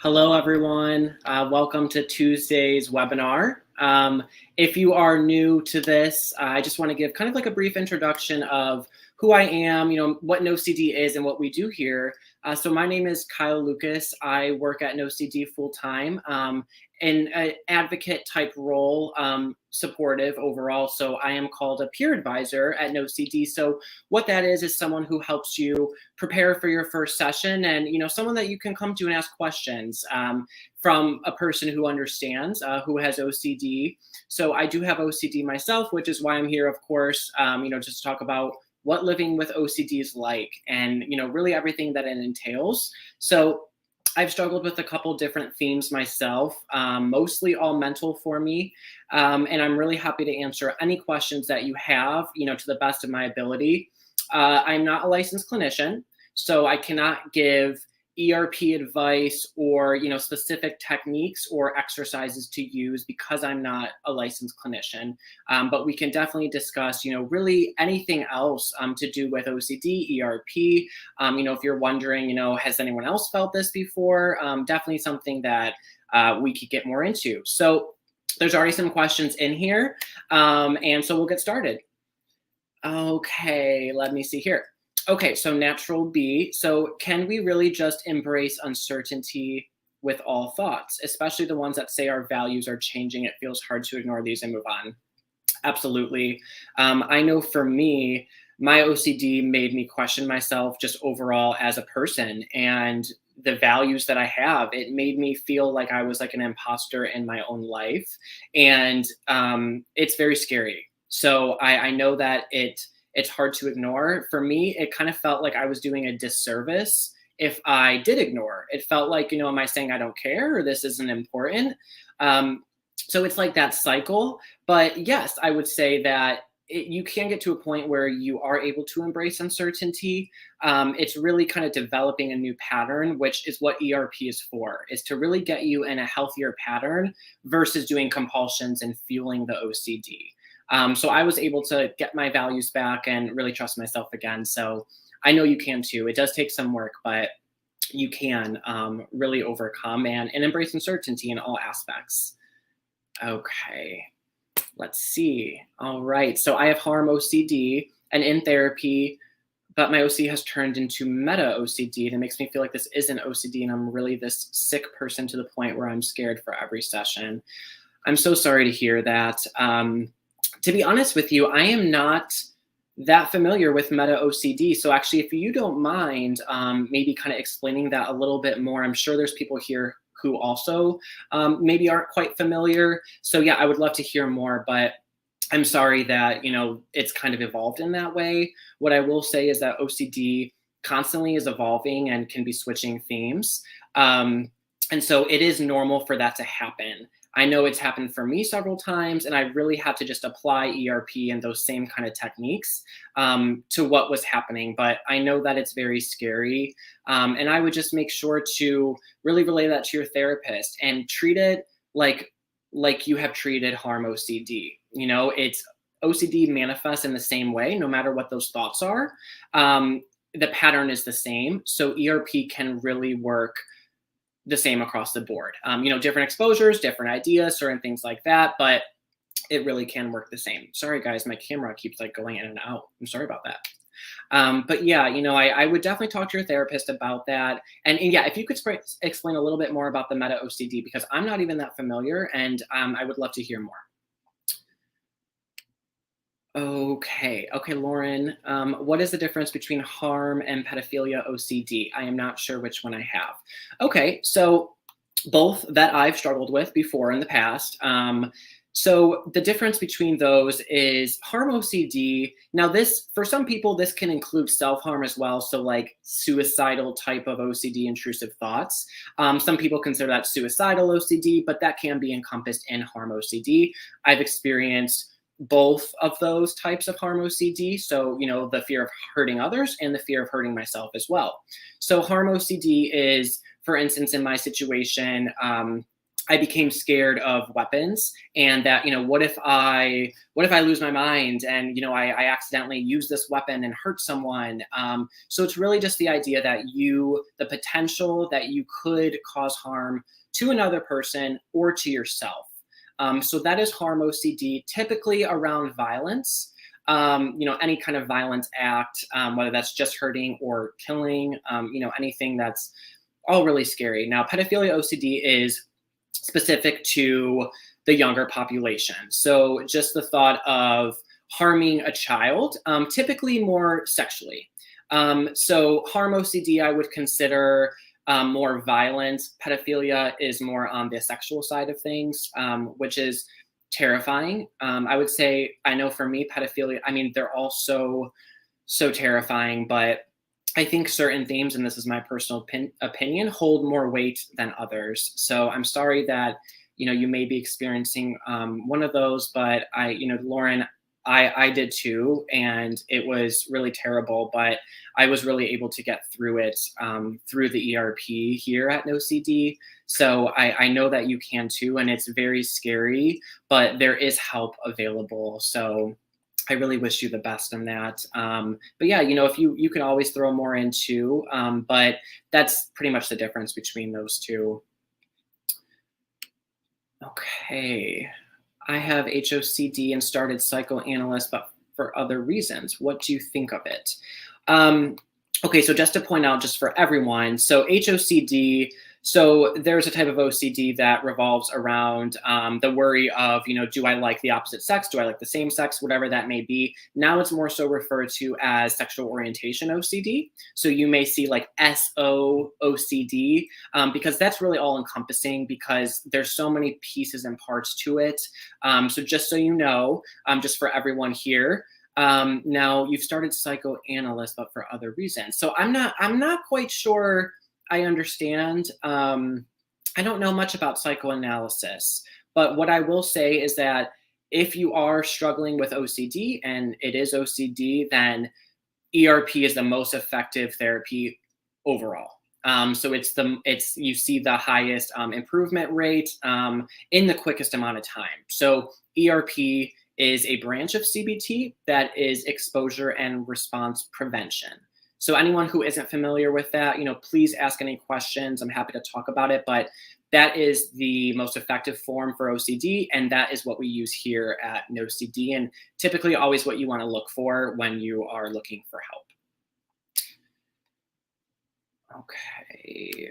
Hello, everyone. Welcome to Tuesday's webinar. If you are new to this, I just want to give kind of like a brief introduction of who I am, what NOCD is and what we do here. So my name is Kyle Lucas. I work at NOCD full-time in an advocate type role, supportive overall. So I am called a peer advisor at NOCD. So what that is someone who helps you prepare for your first session and, someone that you can come to and ask questions from a person who understands, who has OCD. So I do have OCD myself, which is why I'm here, of course, just to talk about what living with OCD is like and, really everything that it entails. So I've struggled with a couple different themes myself, mostly all mental for me. And I'm really happy to answer any questions that you have, to the best of my ability. I'm not a licensed clinician, so I cannot give ERP advice or, specific techniques or exercises to use because I'm not a licensed clinician. But we can definitely discuss, really anything else to do with OCD, ERP. If you're wondering, has anyone else felt this before? Definitely something that we could get more into. So there's already some questions in here. And so we'll get started. Okay, let me see here. Okay, so natural B. So can we really just embrace uncertainty with all thoughts, especially the ones that say our values are changing? It feels hard to ignore these and move on. Absolutely. I know for me, my OCD made me question myself just overall as a person and the values that I have. It made me feel like I was like an imposter in my own life. And it's very scary. So I know that it's hard to ignore. For me, it kind of felt like I was doing a disservice if I did ignore. It felt like, am I saying I don't care or this isn't important? So it's like that cycle. But yes, I would say that you can get to a point where you are able to embrace uncertainty. It's really kind of developing a new pattern, which is what ERP is for, is to really get you in a healthier pattern versus doing compulsions and fueling the OCD. So I was able to get my values back and really trust myself again. So I know you can too. It does take some work, but you can really overcome and embrace uncertainty in all aspects. Okay, let's see. All right, so I have harm OCD and in therapy, but my OCD has turned into meta OCD. And it makes me feel like this isn't OCD and I'm really this sick person to the point where I'm scared for every session. I'm so sorry to hear that. To be honest with you, I am not that familiar with meta OCD. So actually, if you don't mind, maybe kind of explaining that a little bit more. I'm sure there's people here who also maybe aren't quite familiar. So yeah, I would love to hear more, but I'm sorry that, it's kind of evolved in that way. What I will say is that OCD constantly is evolving and can be switching themes. And so it is normal for that to happen. I know it's happened for me several times, and I really had to just apply ERP and those same kind of techniques to what was happening. But I know that it's very scary. And I would just make sure to really relay that to your therapist and treat it like you have treated harm OCD. It's OCD manifests in the same way, no matter what those thoughts are. The pattern is the same. So ERP can really work the same across the board. Different exposures, different ideas, certain things like that, but it really can work the same. Sorry guys, my camera keeps like going in and out. I'm sorry about that. But yeah, I would definitely talk to your therapist about that. And yeah, if you could explain a little bit more about the meta OCD, because I'm not even that familiar and I would love to hear more. Okay, Lauren. What is the difference between harm and pedophilia OCD? I am not sure which one I have. Okay, so both that I've struggled with before in the past. So the difference between those is harm OCD. Now this, for some people, this can include self-harm as well. So like suicidal type of OCD, intrusive thoughts. Some people consider that suicidal OCD, but that can be encompassed in harm OCD. I've experienced both of those types of harm OCD. So, the fear of hurting others and the fear of hurting myself as well. So harm OCD is, for instance, in my situation, I I became scared of weapons, and that, what if I lose my mind and, I accidentally use this weapon and hurt someone. So it's really just the idea that the potential that you could cause harm to another person or to yourself. So that is harm OCD, typically around violence. Any kind of violent act, whether that's just hurting or killing, anything that's all really scary. Now, pedophilia OCD is specific to the younger population. So just the thought of harming a child, typically more sexually. So harm OCD, I would consider more violent. Pedophilia is more on the sexual side of things, which is terrifying. I would say, I know for me, pedophilia, I mean, they're all so terrifying, but I think certain themes, and this is my personal opinion, hold more weight than others. So I'm sorry that, you may be experiencing one of those, but Lauren, I did too, and it was really terrible, but I was really able to get through it through the ERP here at NOCD. So I know that you can too, and it's very scary, but there is help available. So I really wish you the best in that. But yeah, if you can always throw more in too, but that's pretty much the difference between those two. Okay. I have HOCD and started psychoanalyst, but for other reasons. What do you think of it? Okay, so just to point out, just for everyone, so HOCD, so there's a type of OCD that revolves around the worry of, do I like the opposite sex? Do I like the same sex? Whatever that may be. Now it's more so referred to as sexual orientation OCD. So you may see like SOOCD, because that's really all encompassing, because there's so many pieces and parts to it. So just so you know, just for everyone here, now you've started psychoanalyst, but for other reasons. So I'm not quite sure I understand. I don't know much about psychoanalysis, but what I will say is that if you are struggling with OCD and it is OCD, then ERP is the most effective therapy overall. So you see the highest improvement rate in the quickest amount of time. So ERP is a branch of CBT that is exposure and response prevention. So anyone who isn't familiar with that, please ask any questions. I'm happy to talk about it, but that is the most effective form for OCD, and that is what we use here at NOCD, and typically always what you want to look for when you are looking for help. Okay.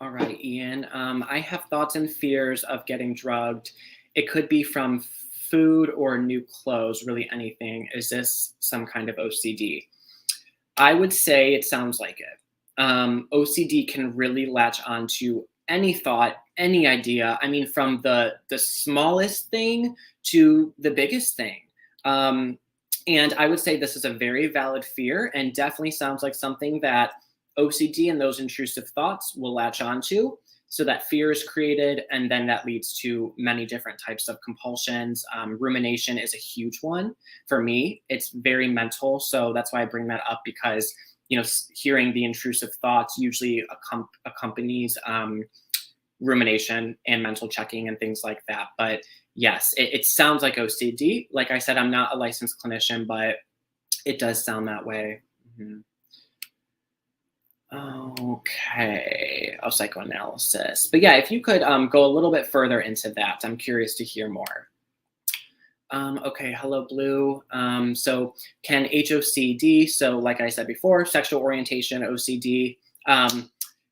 All right, Ian. I have thoughts and fears of getting drugged. It could be from food or new clothes, really anything. Is this some kind of OCD? I would say it sounds like it. OCD can really latch onto any thought, any idea. I mean, from the smallest thing to the biggest thing. And I would say this is a very valid fear, and definitely sounds like something that OCD and those intrusive thoughts will latch onto. So that fear is created, and then that leads to many different types of compulsions. Rumination is a huge one for me. It's very mental, so that's why I bring that up, because hearing the intrusive thoughts usually accompanies rumination and mental checking and things like that. But yes, it sounds like OCD. Like I said, I'm not a licensed clinician, but it does sound that way. Mm-hmm. Okay, psychoanalysis. But yeah, if you could go a little bit further into that, I'm curious to hear more. Okay, hello, Blue. So can HOCD, so like I said before, sexual orientation, OCD,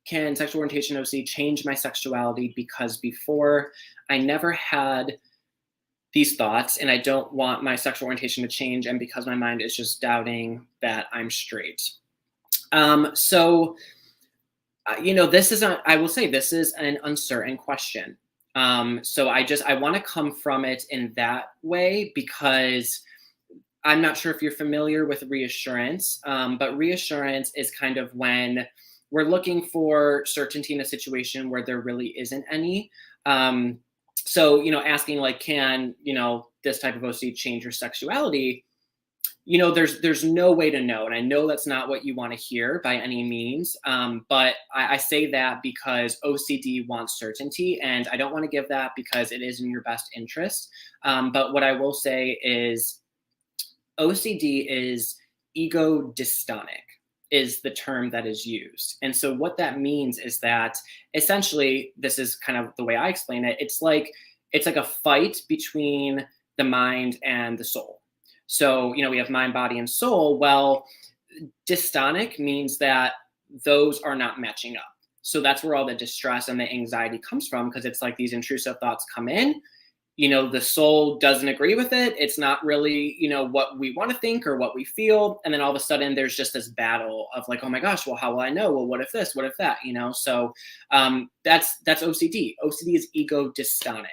can sexual orientation, OCD, change my sexuality? Because before I never had these thoughts, and I don't want my sexual orientation to change, and because my mind is just doubting that I'm straight. This is I will say this is an uncertain question. So I want to come from it in that way, because I'm not sure if you're familiar with reassurance, but reassurance is kind of when we're looking for certainty in a situation where there really isn't any. So, asking like, can, this type of OCD change your sexuality? there's no way to know, and I know that's not what you want to hear by any means. But I say that because OCD wants certainty, and I don't want to give that because it is in your best interest. But what I will say is OCD is ego dystonic is the term that is used. And so what that means is that essentially, this is kind of the way I explain it. It's like a fight between the mind and the soul. So, we have mind, body, and soul. Well, dystonic means that those are not matching up. So that's where all the distress and the anxiety comes from, because it's like these intrusive thoughts come in. The soul doesn't agree with it. It's not really, what we want to think or what we feel. And then all of a sudden there's just this battle of like, oh my gosh, well, how will I know? Well, what if this, what if that, So that's OCD. OCD is ego dystonic.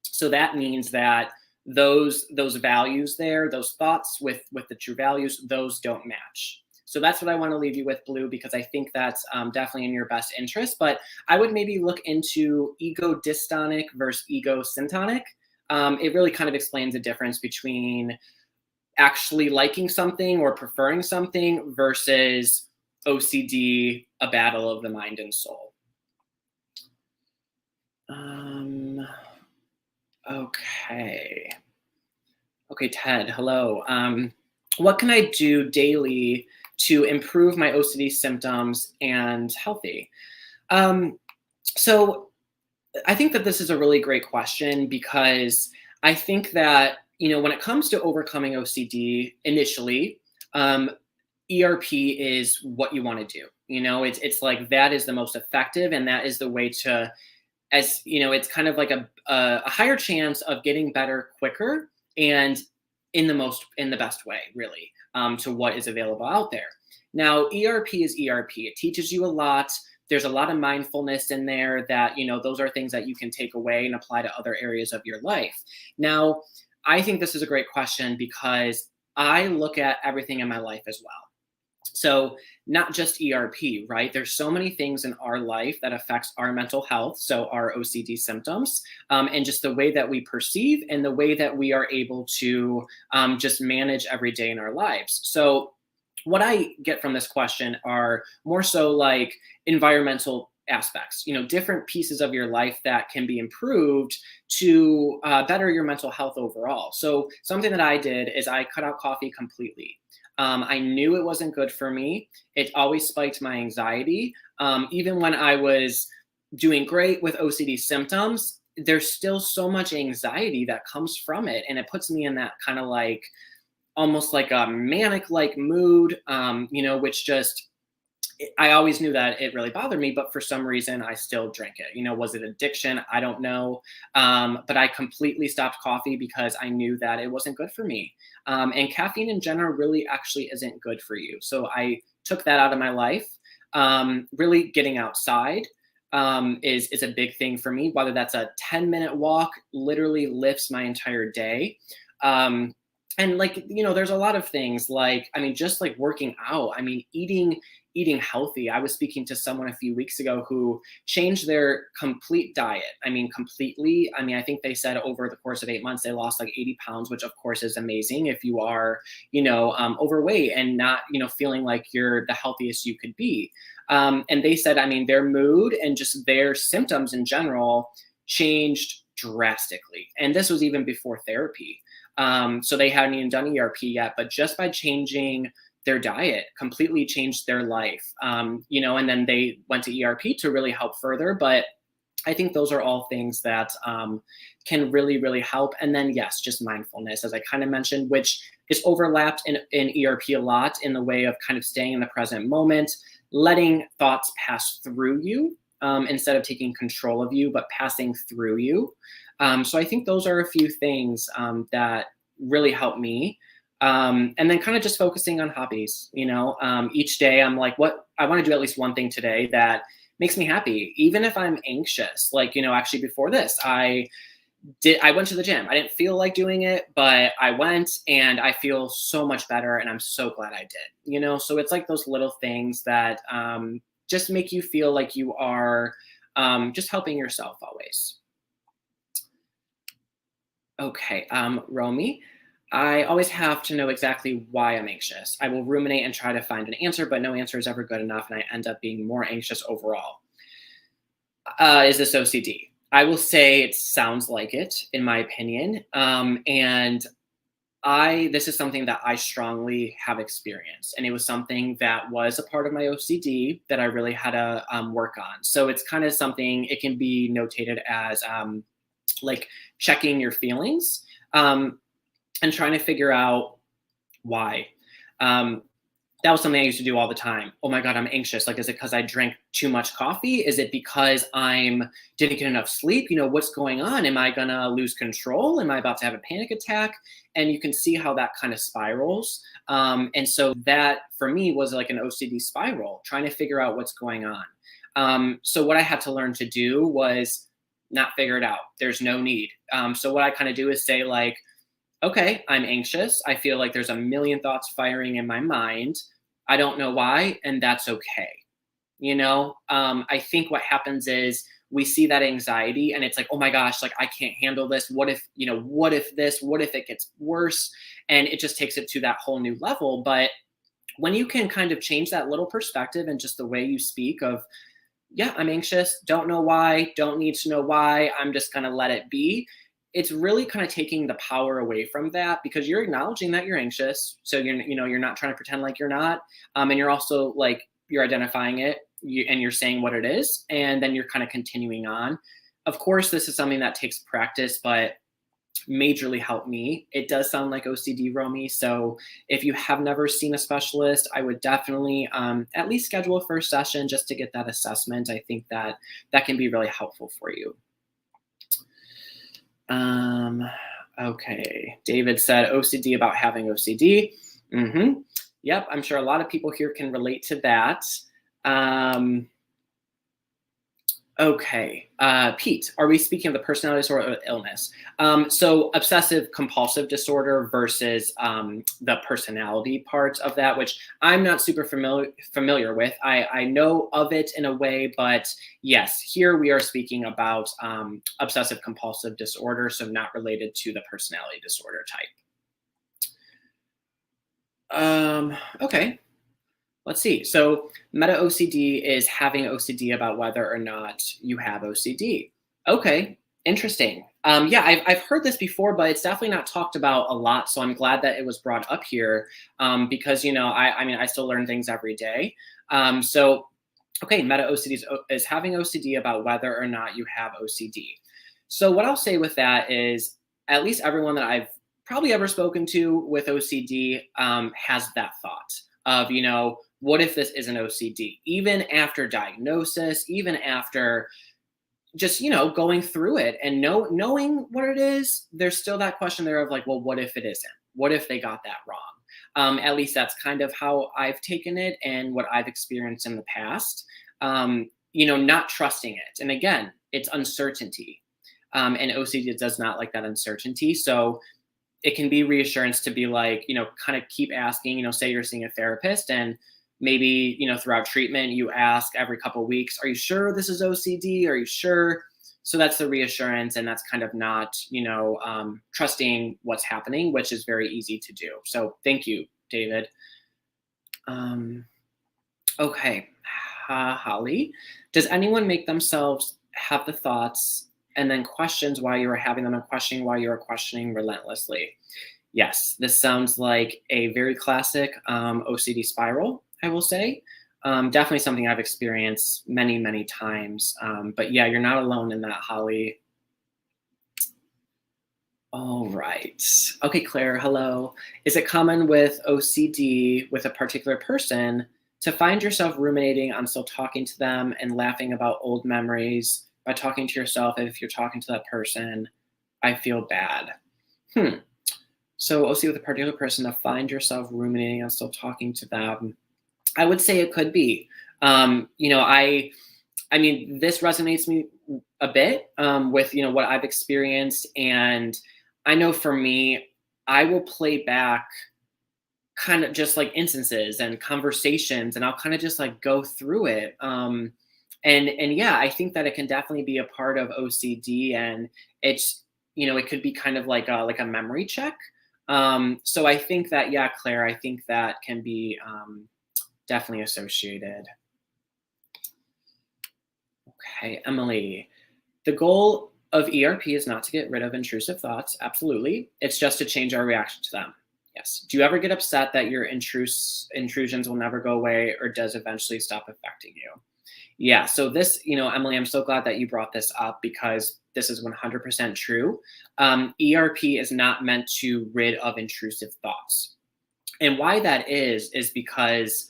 So that means that those values there, those thoughts with the true values, those don't match. So that's what I want to leave you with, Blue, because I think that's definitely in your best interest. But I would maybe look into ego dystonic versus ego syntonic. It really kind of explains the difference between actually liking something or preferring something versus OCD, a battle of the mind and soul. Okay. Okay, Ted, hello. What can I do daily to improve my OCD symptoms and healthy? So I think that this is a really great question, because I think that, when it comes to overcoming OCD initially, ERP is what you want to do. It's like that is the most effective, and that is the way to, it's kind of like a higher chance of getting better quicker and in the best way, really, to what is available out there. Now, ERP is ERP. It teaches you a lot. There's a lot of mindfulness in there that, those are things that you can take away and apply to other areas of your life. Now, I think this is a great question because I look at everything in my life as well. So not just ERP, right? There's so many things in our life that affects our mental health. So our OCD symptoms, and just the way that we perceive and the way that we are able to just manage every day in our lives. So what I get from this question are more so like environmental aspects, different pieces of your life that can be improved to better your mental health overall. So something that I did is I cut out coffee completely. I knew it wasn't good for me. It always spiked my anxiety. Even when I was doing great with OCD symptoms, there's still so much anxiety that comes from it. And it puts me in that kind of like, almost like a manic-like mood, which just, I always knew that it really bothered me, but for some reason I still drank it. Was it addiction? I don't know. But I completely stopped coffee because I knew that it wasn't good for me. And caffeine in general really actually isn't good for you. So I took that out of my life. Really getting outside is a big thing for me, whether that's a 10-minute walk, literally lifts my entire day. And like, there's a lot of things like, just like working out, eating healthy. I was speaking to someone a few weeks ago who changed their complete diet. Completely. I think they said over the course of 8 months, they lost like 80 pounds, which of course is amazing if you are, overweight and not, feeling like you're the healthiest you could be. And they said, their mood and just their symptoms in general changed drastically. And this was even before therapy. So they hadn't even done ERP yet, but just by changing their diet completely changed their life. And then they went to ERP to really help further. But I think those are all things that can really, really help. And then, yes, just mindfulness, as I kind of mentioned, which is overlapped in ERP a lot in the way of kind of staying in the present moment, letting thoughts pass through you instead of taking control of you, but passing through you. So I think those are a few things that really help me. And then kind of just focusing on hobbies, each day I'm like, I want to do at least one thing today that makes me happy, even if I'm anxious. Like, actually before this, I went to the gym. I didn't feel like doing it, but I went and I feel so much better. And I'm so glad I did, so it's like those little things that just make you feel like you are just helping yourself always. Okay, Romy. I always have to know exactly why I'm anxious. I will ruminate and try to find an answer, but no answer is ever good enough, and I end up being more anxious overall. Is this OCD? I will say it sounds like it, in my opinion. And this is something that I strongly have experienced, and it was something that was a part of my OCD that I really had to work on. So it's kind of something, it can be notated as like checking your feelings, and trying to figure out why. Um, that was something I used to do all the time. Oh my God, I'm anxious. Like, is it because I drank too much coffee? Is it because I'm didn't get enough sleep? What's going on? Am I gonna lose control? Am I about to have a panic attack? And you can see how that kind of spirals. And so that for me was like an OCD spiral, trying to figure out what's going on. So what I had to learn to do was not figure it out. There's no need. So what I kind of do is say like, okay, I'm anxious. I feel like there's a million thoughts firing in my mind. I don't know why, and that's okay. I think what happens is we see that anxiety and it's like, oh my gosh, like I can't handle this. What if this, what if it gets worse? And it just takes it to that whole new level. But when you can kind of change that little perspective and just the way you speak of, yeah, I'm anxious, don't know why, don't need to know why, I'm just going to let it be. It's really kind of taking the power away from that because you're acknowledging that you're anxious. So you're not trying to pretend like you're not. And you're also like, you're identifying it and you're saying what it is. And then you're kind of continuing on. Of course, this is something that takes practice, but majorly helped me. It does sound like OCD, Romy. So if you have never seen a specialist, I would definitely at least schedule a first session just to get that assessment. I think that can be really helpful for you. Okay. David said OCD about having OCD. Yep. I'm sure a lot of people here can relate to that. Okay. Pete, are we speaking of the personality disorder or illness? So obsessive compulsive disorder versus the personality part of that, which I'm not super familiar with. I know of it in a way, but yes, here we are speaking about obsessive compulsive disorder, so not related to the personality disorder type. Okay. Let's see. So meta OCD is having OCD about whether or not you have OCD. Okay, interesting. Yeah, I've heard this before, but it's definitely not talked about a lot. So I'm glad that it was brought up here because I mean I still learn things every day. So okay, meta OCD is having OCD about whether or not you have OCD. So what I'll say with that is at least everyone that I've probably ever spoken to with OCD has that thought of what if this is an OCD? Even after diagnosis, even after just, going through it and knowing what it is, there's still that question there of like, well, what if it isn't? What if they got that wrong? At least that's kind of how I've taken it and what I've experienced in the past. Not trusting it. And again, it's uncertainty. And OCD does not like that uncertainty. So it can be reassurance to be like, kind of keep asking, say you're seeing a therapist and maybe, throughout treatment, you ask every couple of weeks, are you sure this is OCD? Are you sure? So that's the reassurance. And that's kind of not, trusting what's happening, which is very easy to do. So thank you, David. Okay. Holly, does anyone make themselves have the thoughts and then questions why you are having them and questioning why you are questioning relentlessly? Yes, this sounds like a very classic OCD spiral, I will say. Definitely something I've experienced many, many times. But yeah, you're not alone in that, Holly. All right. Okay, Claire, hello. Is it common with OCD with a particular person to find yourself ruminating on still talking to them and laughing about old memories by talking to yourself? If you're talking to that person, I feel bad. So OCD with a particular person to find yourself ruminating on still talking to them. I would say it could be. I mean, this resonates me a bit with, what I've experienced. And I know for me, I will play back kind of just like instances and conversations, and I'll kind of just like go through it. And yeah, I think that it can definitely be a part of OCD, and it's, it could be kind of like a memory check. So I think that, yeah, Claire, I think that can be definitely associated. Okay, Emily. The goal of ERP is not to get rid of intrusive thoughts. Absolutely. It's just to change our reaction to them. Yes. Do you ever get upset that your intrusions will never go away or does eventually stop affecting you? Yeah. So this, Emily, I'm so glad that you brought this up because this is 100% true. ERP is not meant to rid of intrusive thoughts. And why that is because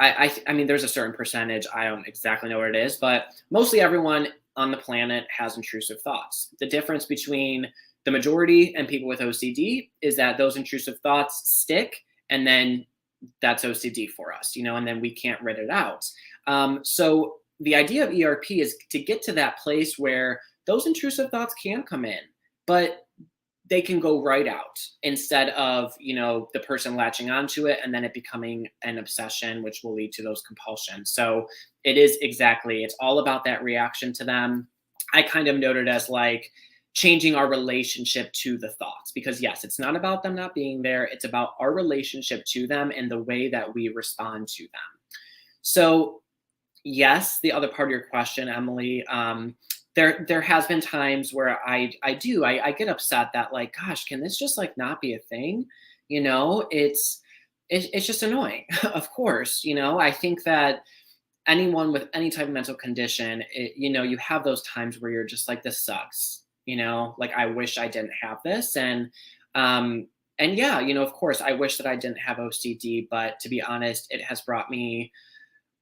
I mean, there's a certain percentage. I don't exactly know what it is, but mostly everyone on the planet has intrusive thoughts. The difference between the majority and people with OCD is that those intrusive thoughts stick, and then that's OCD for us, and then we can't rid it out. So the idea of ERP is to get to that place where those intrusive thoughts can come in, but they can go right out instead of the person latching onto it and then it becoming an obsession, which will lead to those compulsions. So it's all about that reaction to them. I kind of noted as like changing our relationship to the thoughts, because yes, it's not about them not being there, it's about our relationship to them and the way that we respond to them. So yes, the other part of your question, Emily, there has been times where I get upset that, like, gosh, can this just like not be a thing? It's just annoying. Of course, I think that anyone with any type of mental condition, you have those times where you're just like, this sucks. Like, I wish I didn't have this. And yeah, of course, I wish that I didn't have OCD, but to be honest, it has brought me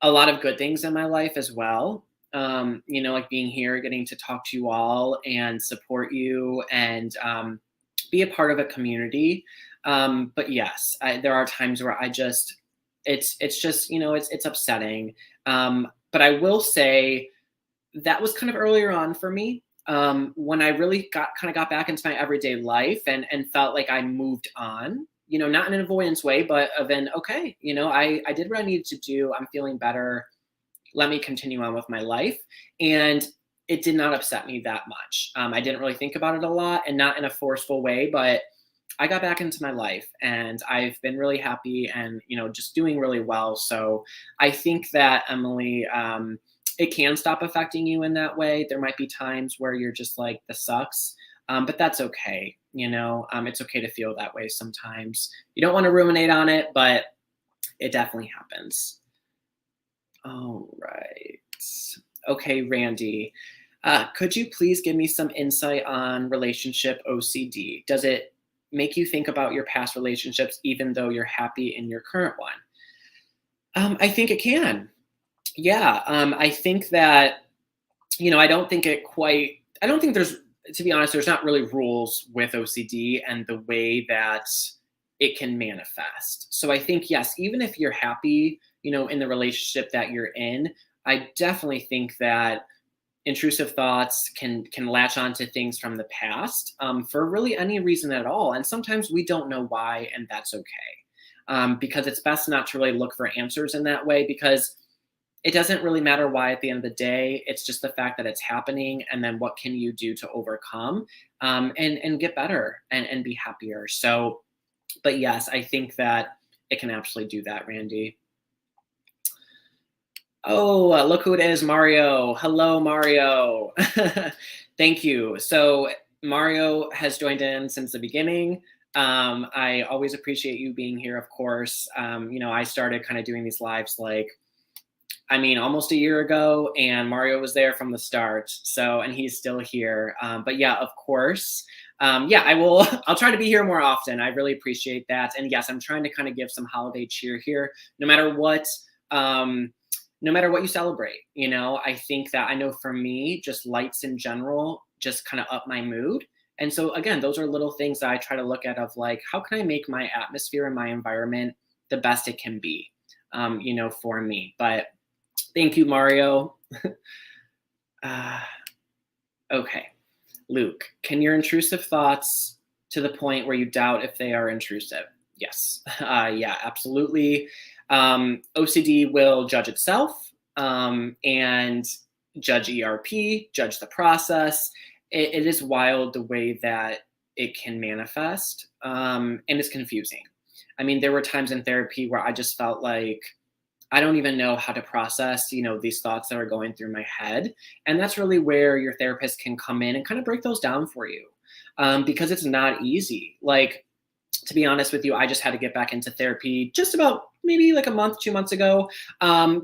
a lot of good things in my life as well. Like being here, getting to talk to you all and support you and be a part of a community. But yes, there are times where it's just, it's upsetting. But I will say that was kind of earlier on for me. When I really got back into my everyday life and felt like I moved on, not in an avoidance way, but of an, okay, I did what I needed to do. I'm feeling better. Let me continue on with my life. And it did not upset me that much. I didn't really think about it a lot, and not in a forceful way, but I got back into my life and I've been really happy and, just doing really well. So I think that, Emily, it can stop affecting you in that way. There might be times where you're just like, this sucks. But that's okay. It's okay to feel that way sometimes. You don't want to ruminate on it, but it definitely happens. All right. Okay, Randy. Could you please give me some insight on relationship OCD? Does it make you think about your past relationships even though you're happy in your current one? I think it can. Yeah. I think that, I don't think there's, to be honest, there's not really rules with OCD and the way that it can manifest. So I think, yes, even if you're happy, in the relationship that you're in, I definitely think that intrusive thoughts can latch onto things from the past for really any reason at all. And sometimes we don't know why, and that's okay. Because it's best not to really look for answers in that way, because it doesn't really matter why at the end of the day. It's just the fact that it's happening, and then what can you do to overcome and get better and be happier. So, but yes, I think that it can absolutely do that, Randy. Oh, look who it is, Mario. Hello, Mario. Thank you. So Mario has joined in since the beginning. I always appreciate you being here, of course. I started kind of doing these lives almost a year ago, and Mario was there from the start. So, and he's still here. But yeah, of course. Yeah, I will. I'll try to be here more often. I really appreciate that. And yes, I'm trying to kind of give some holiday cheer here, no matter what. No matter what you celebrate, I think that, I know for me, just lights in general just kind of up my mood. And so again, those are little things that I try to look at of like, how can I make my atmosphere and my environment the best it can be, for me. But thank you, Mario. Okay. Luke, can your intrusive thoughts to the point where you doubt if they are intrusive? Yes. Yeah, absolutely. OCD will judge itself and judge ERP, judge the process. It is wild the way that it can manifest. and it's confusing. I mean, there were times in therapy where I just felt like I don't even know how to process, these thoughts that are going through my head. And that's really where your therapist can come in and kind of break those down for you, because it's not easy. Like, to be honest with you, I just had to get back into therapy just about maybe like a month, 2 months ago,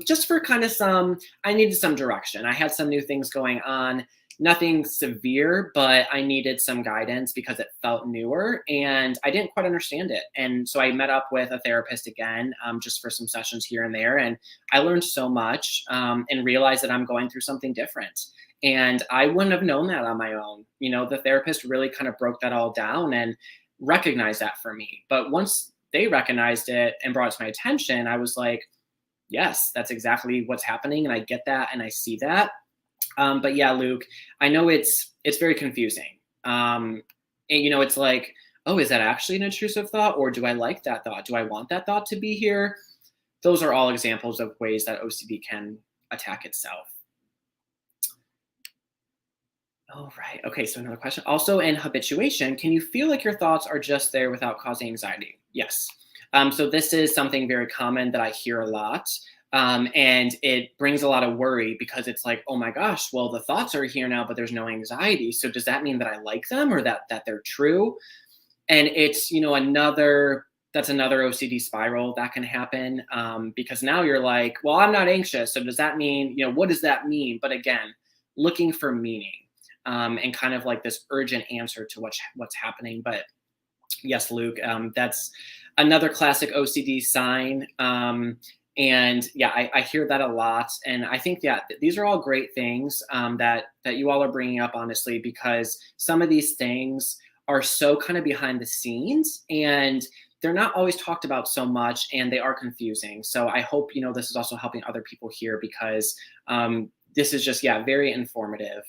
just for kind of I needed some direction. I had some new things going on, nothing severe, but I needed some guidance because it felt newer and I didn't quite understand it. And so I met up with a therapist again, just for some sessions here and there. And I learned so much, and realized that I'm going through something different. And I wouldn't have known that on my own. The therapist really kind of broke that all down and recognized that for me. But once they recognized it and brought it to my attention, I was like, yes, that's exactly what's happening. And I get that and I see that. But yeah, Luke, I know it's very confusing. And it's like, oh, is that actually an intrusive thought? Or do I like that thought? Do I want that thought to be here? Those are all examples of ways that OCD can attack itself. Oh, right. Okay, so another question. Also, in habituation, can you feel like your thoughts are just there without causing anxiety? Yes. So this is something very common that I hear a lot. And it brings a lot of worry because it's like, oh my gosh, well, the thoughts are here now, but there's no anxiety. So does that mean that I like them or that they're true? And it's, that's another OCD spiral that can happen, because now you're like, well, I'm not anxious. So does that mean, what does that mean? But again, looking for meaning, and kind of like this urgent answer to what's happening. But yes, Luke, that's another classic OCD sign. And yeah, I hear that a lot. And I think, yeah, these are all great things, that you all are bringing up, honestly, because some of these things are so kind of behind the scenes and they're not always talked about so much and they are confusing. So I hope, this is also helping other people here because, this is just, yeah, very informative.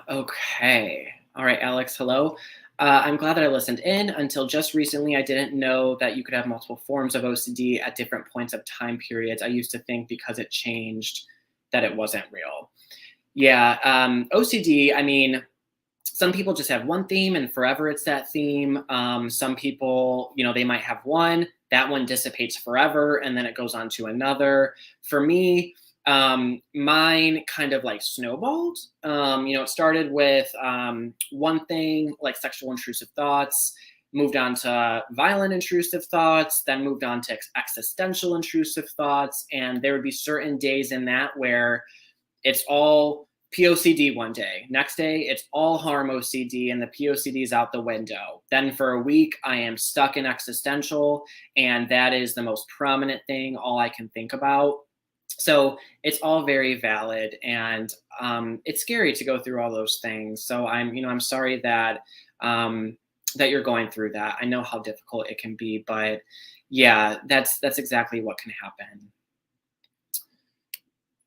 Okay. All right, Alex, hello. I'm glad that I listened in. Until just recently, I didn't know that you could have multiple forms of OCD at different points of time periods. I used to think because it changed that it wasn't real. Yeah, OCD, I mean, some people just have one theme and forever it's that theme. Some people, they might have one, that one dissipates forever, and then it goes on to another. For me, mine kind of like snowballed. It started with one thing like sexual intrusive thoughts, moved on to violent intrusive thoughts, then moved on to existential intrusive thoughts. And there would be certain days in that where it's all POCD one day. Next day, it's all harm OCD and the POCD is out the window. Then for a week, I am stuck in existential, and that is the most prominent thing, all I can think about. So it's all very valid, and it's scary to go through all those things. So I'm sorry that that you're going through that. I know how difficult it can be, but yeah, that's exactly what can happen.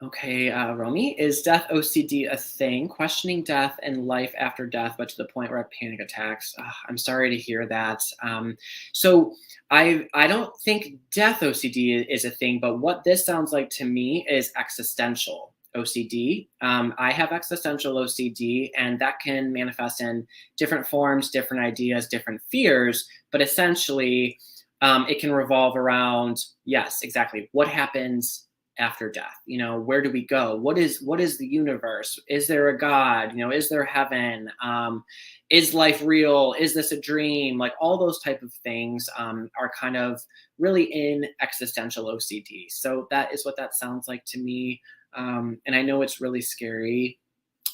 Okay, Romy, is death OCD a thing? Questioning death and life after death, but to the point where I have panic attacks. I'm sorry to hear that. So I don't think death OCD is a thing, but what this sounds like to me is existential OCD. I have existential OCD, and that can manifest in different forms, different ideas, different fears, but essentially it can revolve around, yes, exactly, what happens after death. Where do we go? What is the universe? Is there a God? Is there heaven? Is life real? Is this a dream? Like all those type of things are kind of really in existential OCD. So that is what that sounds like to me. And I know it's really scary.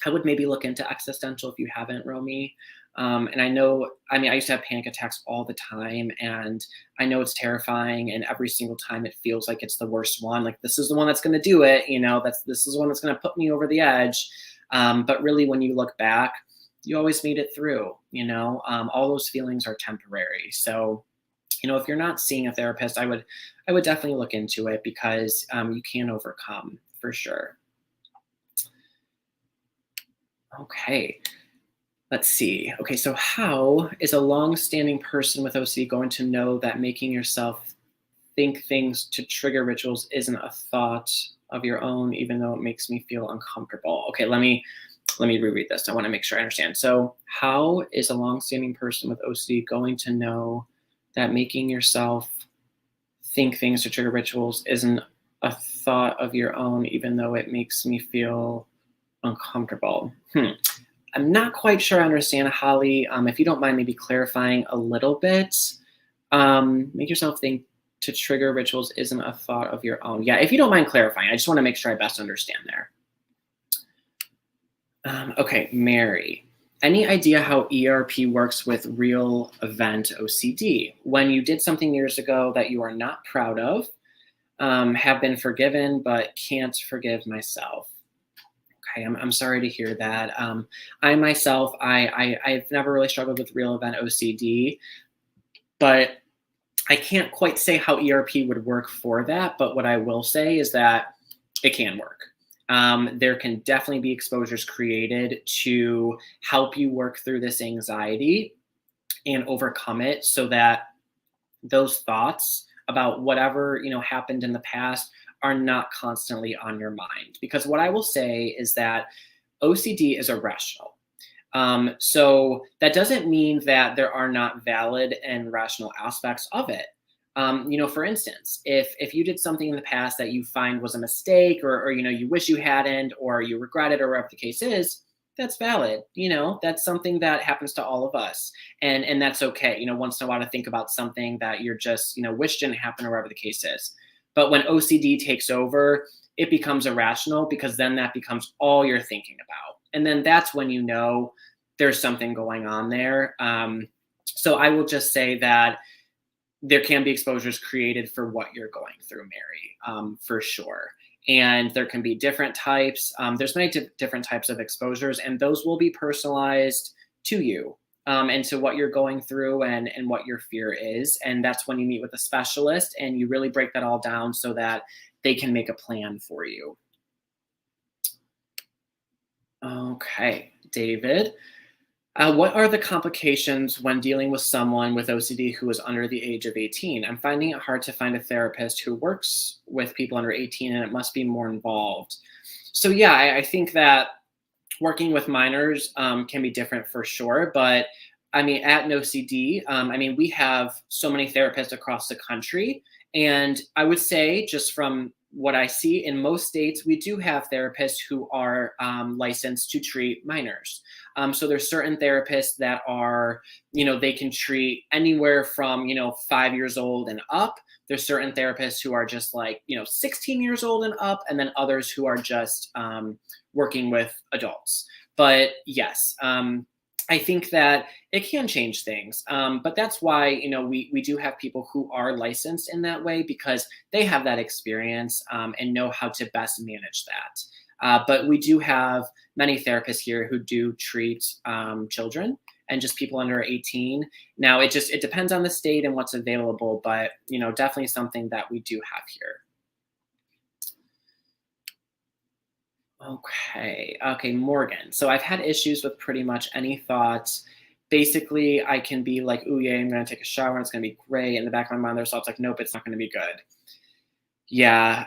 I would maybe look into existential if you haven't, Romy. And I used to have panic attacks all the time, and I know it's terrifying, and every single time it feels like it's the worst one. Like, this is the one that's going to do it, this is the one that's going to put me over the edge. But really, when you look back, you always made it through, all those feelings are temporary. So, if you're not seeing a therapist, I would definitely look into it because you can overcome for sure. Okay. Let's see. Okay, so how is a long-standing person with OCD going to know that making yourself think things to trigger rituals isn't a thought of your own, even though it makes me feel uncomfortable? Okay, let me let me reread this. I want to make sure I understand. So, how is a long-standing person with OCD going to know that making yourself think things to trigger rituals isn't a thought of your own, even though it makes me feel uncomfortable? I'm not quite sure I understand, Holly. If you don't mind maybe clarifying a little bit, make yourself think to trigger rituals isn't a thought of your own. Yeah, if you don't mind clarifying, I just want to make sure I best understand there. Okay, Mary. Any idea how ERP works with real event OCD? When you did something years ago that you are not proud of, have been forgiven, but can't forgive myself. Okay, I'm sorry to hear that. I myself, I've never really struggled with real event OCD, but I can't quite say how ERP would work for that. But what I will say is that it can work. There can definitely be exposures created to help you work through this anxiety and overcome it, so that those thoughts about whatever happened in the past are not constantly on your mind. Because what I will say is that OCD is irrational. So that doesn't mean that there are not valid and rational aspects of it. For instance, if you did something in the past that you find was a mistake, or you wish you hadn't, or you regret it, or whatever the case is, that's valid. That's something that happens to all of us, and that's okay. Once in a while to think about something that you're just wish didn't happen, or whatever the case is. But when OCD takes over, it becomes irrational, because then that becomes all you're thinking about, and then that's when there's something going on there. So I will just say that there can be exposures created for what you're going through, Mary, for sure. And there can be different types. There's many different types of exposures, and those will be personalized to you, and to what you're going through, and what your fear is. And that's when you meet with a specialist and you really break that all down so that they can make a plan for you. Okay, David. What are the complications when dealing with someone with OCD who is under the age of 18? I'm finding it hard to find a therapist who works with people under 18, and it must be more involved. So yeah, I think that working with minors can be different for sure. But I mean, at NOCD, we have so many therapists across the country. And I would say, just from what I see in most states, we do have therapists who are licensed to treat minors. So there's certain therapists that are, they can treat anywhere from, 5 years old and up. There's certain therapists who are just 16 years old and up, and then others who are just working with adults. But yes, I think that it can change things. But that's why, we do have people who are licensed in that way, because they have that experience and know how to best manage that. But we do have many therapists here who do treat children and just people under 18. Now, it depends on the state and what's available, but, definitely something that we do have here. Okay, Morgan. So I've had issues with pretty much any thoughts. Basically, I can be like, "Ooh, yeah, I'm going to take a shower and it's going to be great." In the back of my mind, there's thoughts like, "Nope, it's not going to be good." Yeah,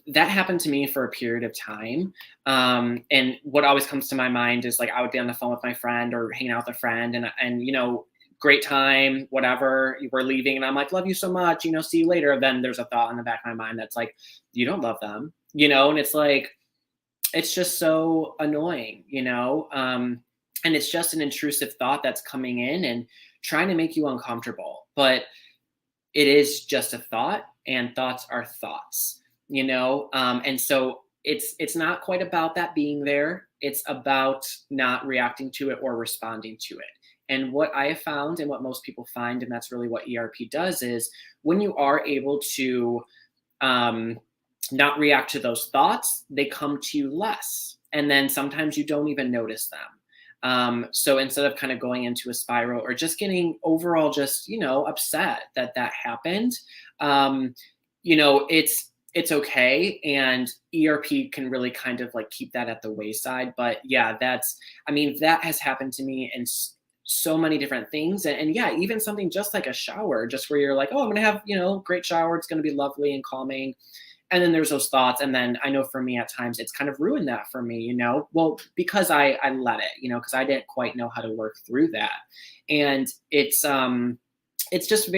that happened to me for a period of time. And what always comes to my mind is I would be on the phone with my friend or hanging out with a friend, and great time, whatever, we're leaving, and I'm like, "Love you so much, see you later." Then there's a thought in the back of my mind that's like, "You don't love them," and it's just so annoying, and it's just an intrusive thought that's coming in and trying to make you uncomfortable. But it is just a thought, and thoughts are thoughts, and so it's not quite about that being there. It's about not reacting to it or responding to it. And what I have found, and what most people find, and that's really what ERP does, is when you are able to not react to those thoughts, they come to you less. And then sometimes you don't even notice them. So instead of kind of going into a spiral or just getting overall just, upset that happened, it's okay. And ERP can really kind of keep that at the wayside. But yeah, that has happened to me in so many different things. And yeah, even something just like a shower, just where you're like, "Oh, I'm going to have, great shower. It's going to be lovely and calming." And then there's those thoughts. And then I know for me at times it's kind of ruined that for me, well, because I let it, because I didn't quite know how to work through that. And it's just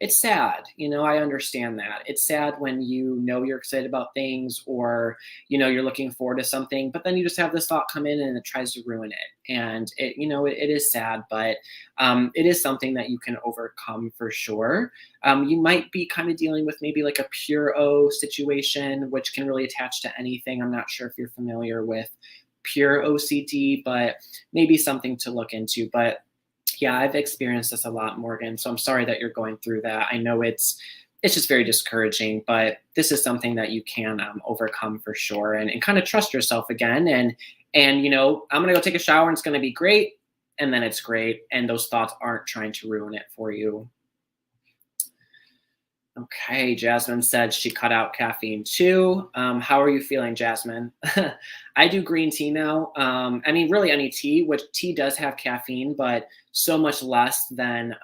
it's sad, I understand that. It's sad when you're excited about things, or you're looking forward to something, but then you just have this thought come in and it tries to ruin it. And it is sad, but it is something that you can overcome for sure. You might be kind of dealing with maybe like a pure O situation, which can really attach to anything. I'm not sure if you're familiar with pure OCD, but maybe something to look into. But yeah, I've experienced this a lot, Morgan. So I'm sorry that you're going through that. I know it's just very discouraging, but this is something that you can overcome for sure, and kind of trust yourself again. And I'm gonna go take a shower and it's gonna be great, and then it's great, and those thoughts aren't trying to ruin it for you. Okay, Jasmine said she cut out caffeine too. How are you feeling, Jasmine? I do green tea now. I mean, really any tea, which tea does have caffeine, but so much less than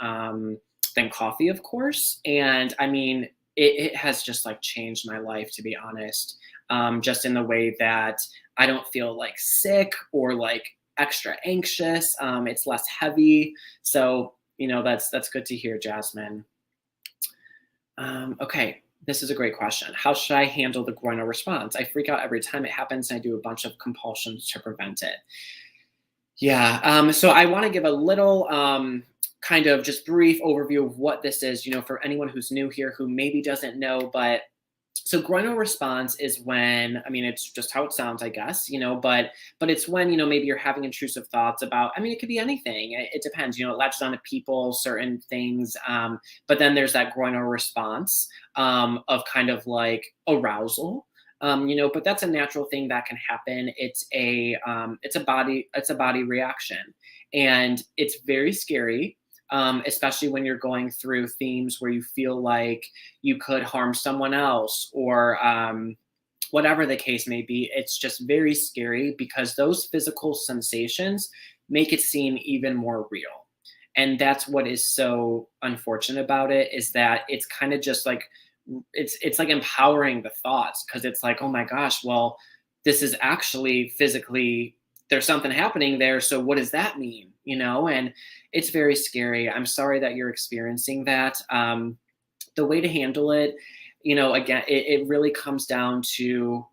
coffee, of course. And I mean, it has just like changed my life, to be honest. Just in the way that I don't feel like sick or like extra anxious. It's less heavy. So, that's good to hear, Jasmine. Okay, this is a great question. How should I handle the groinal response? I freak out every time it happens, and I do a bunch of compulsions to prevent it. Yeah, so I want to give a little kind of just brief overview of what this is, for anyone who's new here who maybe doesn't know. But so groinal response is when, I mean, it's just how it sounds, I guess, but it's when, maybe you're having intrusive thoughts about, I mean, it could be anything. It depends, it latches on to people, certain things. But then there's that groinal response of kind of like arousal. But that's a natural thing that can happen. It's a body reaction, and it's very scary. Especially when you're going through themes where you feel like you could harm someone else, or whatever the case may be. It's just very scary because those physical sensations make it seem even more real. And that's what is so unfortunate about it, is that it's kind of just like, it's like empowering the thoughts, because it's like, oh my gosh, well, this is actually physically, there's something happening there. So what does that mean? And it's very scary. I'm sorry that you're experiencing that. The way to handle it, again, it really comes down to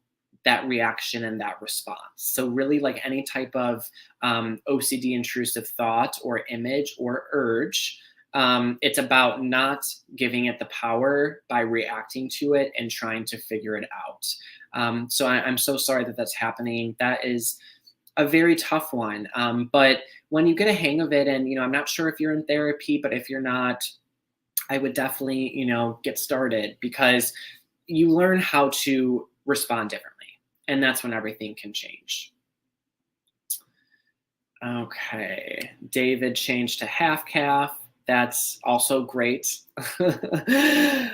that reaction and that response. So really, like any type of OCD intrusive thought or image or urge, it's about not giving it the power by reacting to it and trying to figure it out. So I'm so sorry that that's happening. That is a very tough one. But when you get a hang of it, and, I'm not sure if you're in therapy, but if you're not, I would definitely, get started, because you learn how to respond differently. And that's when everything can change. Okay. David changed to half calf. That's also great. Okay,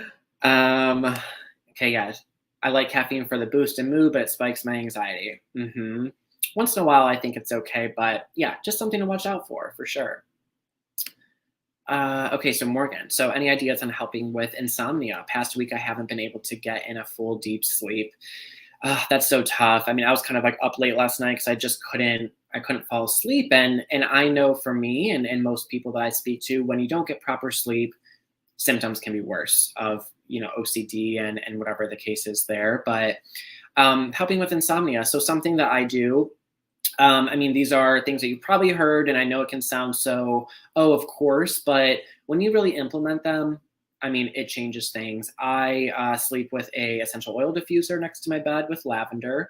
guys. I like caffeine for the boost and mood, but it spikes my anxiety. Once in a while, I think it's okay, but yeah, just something to watch out for sure. Okay, so Morgan, so any ideas on helping with insomnia? Past week, I haven't been able to get in a full deep sleep. That's so tough. I mean, I was kind of like up late last night because I couldn't fall asleep. And I know for me and most people that I speak to, when you don't get proper sleep, symptoms can be worse of, OCD and whatever the case is there. But helping with insomnia. So something that I do, I mean, these are things that you've probably heard, and I know it can sound so, oh, of course, but when you really implement them, I mean, it changes things. I sleep with a essential oil diffuser next to my bed with lavender,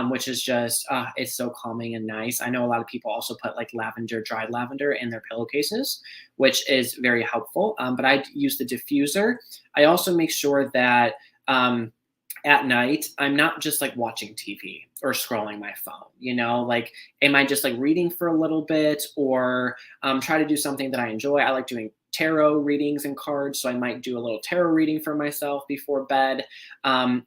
which is just, it's so calming and nice. I know a lot of people also put like dried lavender in their pillowcases, which is very helpful. But I use the diffuser. I also make sure that at night, I'm not just like watching TV or scrolling my phone, like, am I just like reading for a little bit, or try to do something that I enjoy? I like doing tarot readings and cards. So I might do a little tarot reading for myself before bed,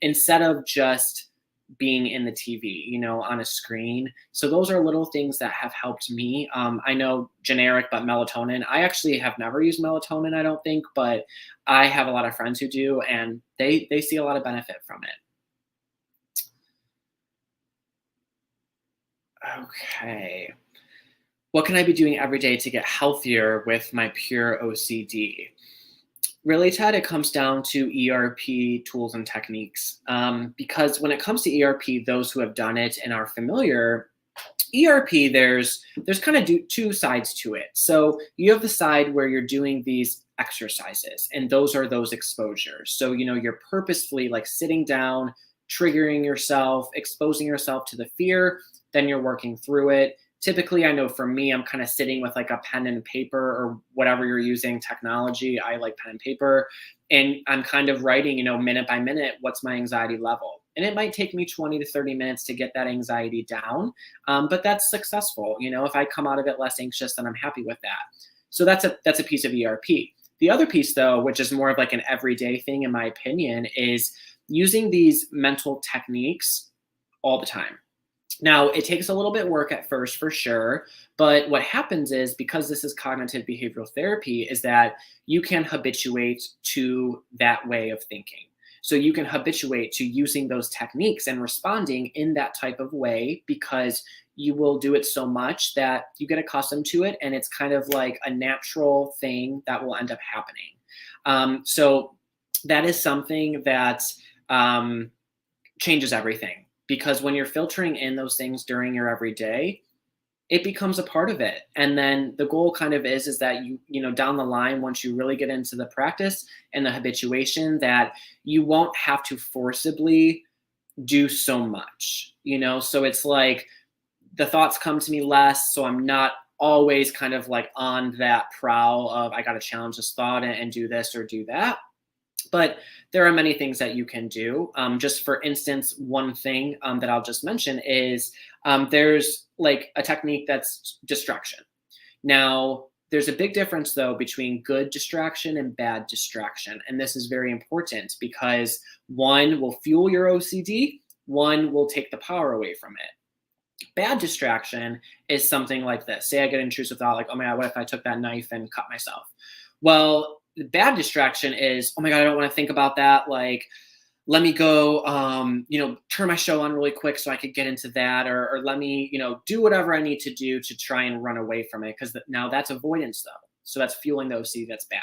instead of just being in the TV, on a screen. So those are little things that have helped me. I know generic, but melatonin. I actually have never used melatonin, I don't think, but I have a lot of friends who do, and they see a lot of benefit from it. Okay. What can I be doing every day to get healthier with my pure OCD? Really, Ted, it comes down to ERP tools and techniques. Because when it comes to ERP, those who have done it and are familiar, ERP, there's kind of two sides to it. So you have the side where you're doing these exercises, and those are those exposures. So you're purposefully like sitting down, triggering yourself, exposing yourself to the fear, then you're working through it. Typically, I know for me, I'm kind of sitting with like a pen and paper or whatever you're using technology. I like pen and paper, and I'm kind of writing, minute by minute, what's my anxiety level. And it might take me 20 to 30 minutes to get that anxiety down. But that's successful. If I come out of it less anxious, then I'm happy with that. So that's a piece of ERP. The other piece, though, which is more of like an everyday thing, in my opinion, is using these mental techniques all the time. Now, it takes a little bit of work at first, for sure, but what happens is, because this is cognitive behavioral therapy, is that you can habituate to that way of thinking. So you can habituate to using those techniques and responding in that type of way, because you will do it so much that you get accustomed to it, and it's kind of like a natural thing that will end up happening. So that is something that changes everything. Because when you're filtering in those things during your everyday, it becomes a part of it. And then the goal kind of is that down the line, once you really get into the practice and the habituation, that you won't have to forcibly do so much, So it's like the thoughts come to me less. So I'm not always kind of like on that prowl of, I got to challenge this thought and do this or do that. But there are many things that you can do. Just for instance, one thing that I'll just mention is there's like a technique that's distraction. Now, there's a big difference, though, between good distraction and bad distraction. And this is very important, because one will fuel your OCD, one will take the power away from it. Bad distraction is something like this. Say I get an intrusive thought like, oh my God, what if I took that knife and cut myself? Well, the bad distraction is, oh my God, I don't want to think about that. Like, let me go, turn my show on really quick so I could get into that, or let me, do whatever I need to do to try and run away from it. Because now that's avoidance, though. So that's fueling the OCD. That's bad.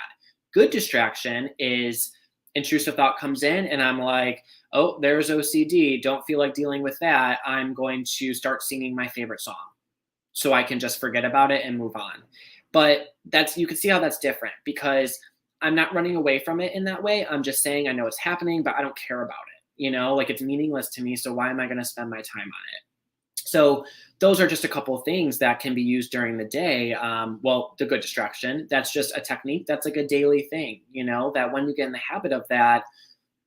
Good distraction is intrusive thought comes in, and I'm like, oh, there's OCD. Don't feel like dealing with that. I'm going to start singing my favorite song so I can just forget about it and move on. But you can see how that's different, because I'm not running away from it in that way. I'm just saying I know it's happening, but I don't care about it. Like it's meaningless to me. So why am I going to spend my time on it? So those are just a couple of things that can be used during the day. Well, the good distraction, that's just a technique. That's like a daily thing, that when you get in the habit of that,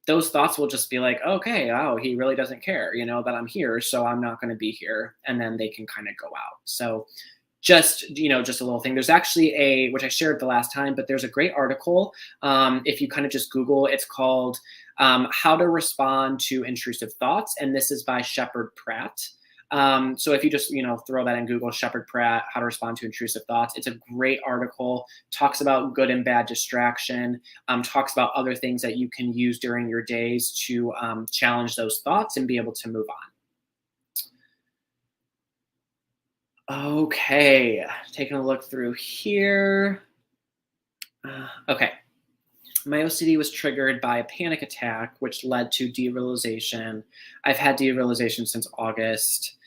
those thoughts will just be like, okay, oh, he really doesn't care, that I'm here. So I'm not going to be here. And then they can kind of go out. So just a little thing. There's actually which I shared the last time, but there's a great article. If you kind of just Google, it's called How to Respond to Intrusive Thoughts. And this is by Shepard Pratt. So if you just, throw that in Google, Shepard Pratt, How to Respond to Intrusive Thoughts, it's a great article, talks about good and bad distraction, talks about other things that you can use during your days to challenge those thoughts and be able to move on. Okay, taking a look through here. Okay. My OCD was triggered by a panic attack, which led to derealization. I've had derealization since August,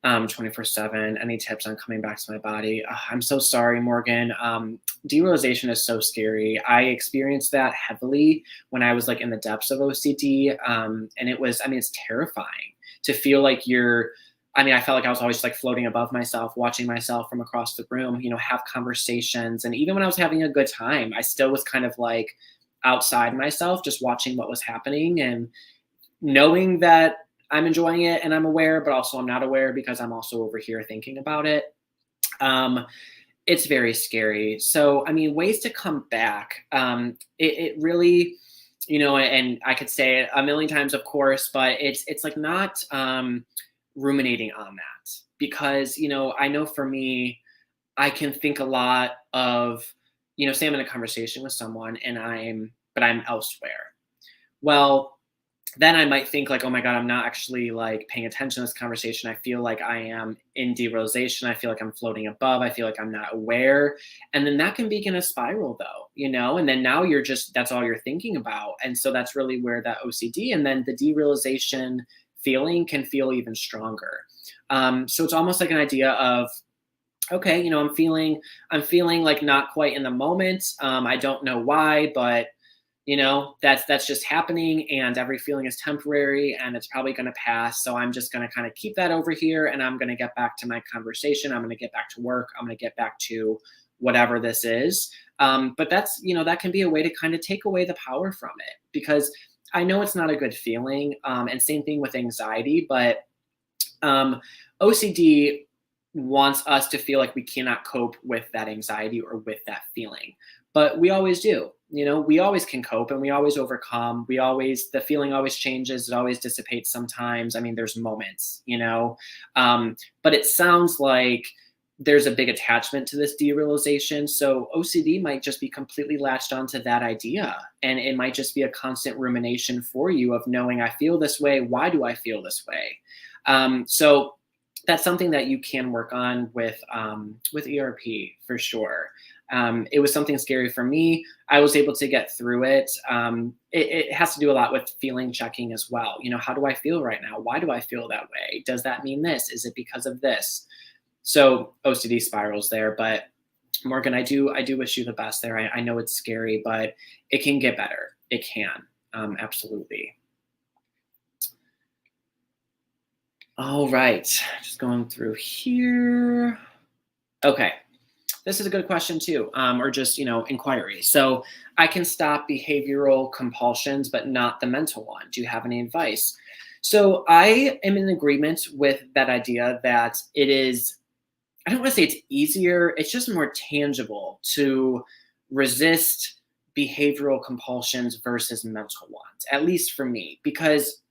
24/7. Any tips on coming back to my body? I'm so sorry, Morgan. Derealization is so scary. I experienced that heavily when I was like in the depths of OCD. And it's terrifying to feel like I felt like I was always like floating above myself, watching myself from across the room, have conversations. And even when I was having a good time, I still was kind of like outside myself, just watching what was happening and knowing that I'm enjoying it and I'm aware, but also I'm not aware because I'm also over here thinking about it. It's very scary. So, ways to come back. It really, and I could say it a million times, of course, but it's like not ruminating on that, because I know for me, I can think a lot of, say I'm in a conversation with someone and I'm elsewhere. Well, then I might think like, oh my God, I'm not actually like paying attention to this conversation. I feel like I am in derealization. I feel like I'm floating above. I feel like I'm not aware. And then that can begin a spiral though, and then now that's all you're thinking about. And so that's really where that OCD and then the derealization feeling can feel even stronger. So it's almost like an idea of, okay, I'm feeling like not quite in the moment. I don't know why, but that's just happening, and every feeling is temporary and it's probably going to pass. So I'm just going to kind of keep that over here, and I'm going to get back to my conversation. I'm going to get back to work. I'm going to get back to whatever this is. But that can be a way to kind of take away the power from it, because I know it's not a good feeling. And same thing with anxiety, but OCD wants us to feel like we cannot cope with that anxiety or with that feeling. But we always do. We always can cope, and we always overcome. The feeling always changes. It always dissipates sometimes. I mean, there's moments, but it sounds like there's a big attachment to this derealization. So OCD might just be completely latched onto that idea. And it might just be a constant rumination for you of knowing, I feel this way. Why do I feel this way? So that's something that you can work on with ERP for sure. It was something scary for me. I was able to get through it. It has to do a lot with feeling checking as well. How do I feel right now? Why do I feel that way? Does that mean this? Is it because of this? So OCD spirals there. But Morgan, I do wish you the best there. I know it's scary, but it can get better. It can. Absolutely. All right, just going through here. Okay, this is a good question too, or just, inquiry. So I can stop behavioral compulsions, but not the mental one. Do you have any advice? So I am in agreement with that idea that it is, I don't want to say it's easier, it's just more tangible to resist behavioral compulsions versus mental ones, at least for me, because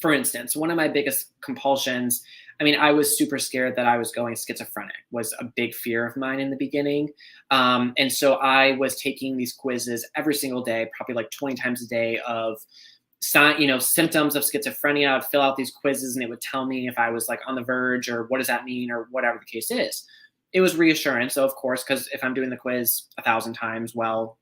for instance, one of my biggest compulsions, I was super scared that I was going schizophrenic, was a big fear of mine in the beginning. And so I was taking these quizzes every single day, probably like 20 times a day of, symptoms of schizophrenia. I would fill out these quizzes and it would tell me if I was like on the verge or what does that mean or whatever the case is. It was reassurance. So of course, because if I'm doing the quiz 1,000 times, well,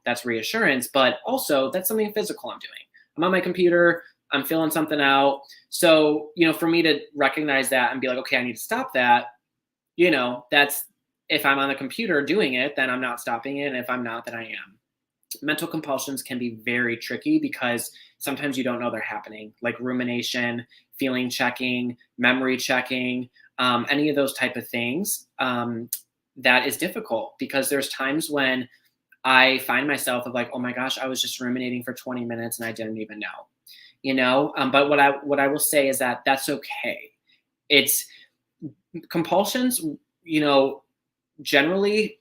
that's reassurance, but also that's something physical I'm doing. I'm on my computer, I'm filling something out. So, for me to recognize that and be like, okay, I need to stop that, that's, if I'm on the computer doing it, then I'm not stopping it. And if I'm not, then I am. Mental compulsions can be very tricky because sometimes you don't know they're happening, like rumination, feeling checking, memory checking, any of those type of things. That is difficult because there's times when I find myself of like, oh my gosh, I was just ruminating for 20 minutes and I didn't even know. But what I will say is that that's okay. It's compulsions, generally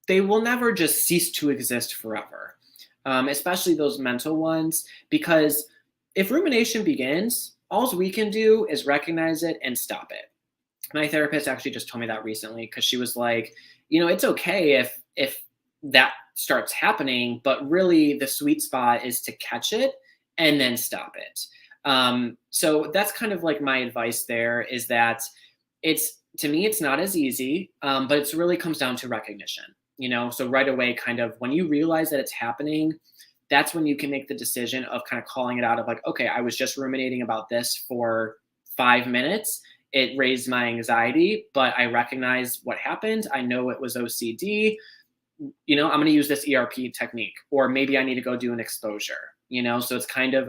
they will never just cease to exist forever, especially those mental ones, because if rumination begins, all we can do is recognize it and stop it. My therapist actually just told me that recently, because she was like, it's okay if that starts happening, but really the sweet spot is to catch it and then stop it. So that's kind of like my advice there, is that to me, it's not as easy, but it really comes down to recognition, so right away, kind of when you realize that it's happening, that's when you can make the decision of kind of calling it out of like, okay, I was just ruminating about this for 5 minutes. It raised my anxiety, but I recognize what happened. I know it was OCD. I'm going to use this ERP technique, or maybe I need to go do an exposure, so it's kind of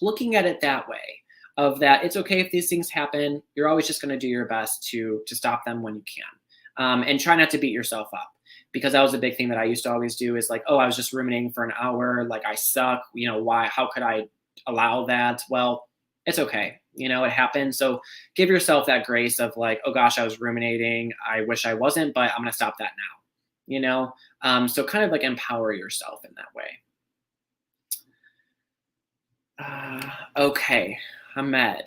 looking at it that way, of that it's okay if these things happen. You're always just going to do your best to stop them when you can, and try not to beat yourself up, because that was a big thing that I used to always do, is like, oh, I was just ruminating for an hour, like I suck, why, how could I allow that? Well, it's okay, it happened. So give yourself that grace of like, oh gosh, I was ruminating, I wish I wasn't, but I'm going to stop that now. So kind of like empower yourself in that way. Okay, Ahmed.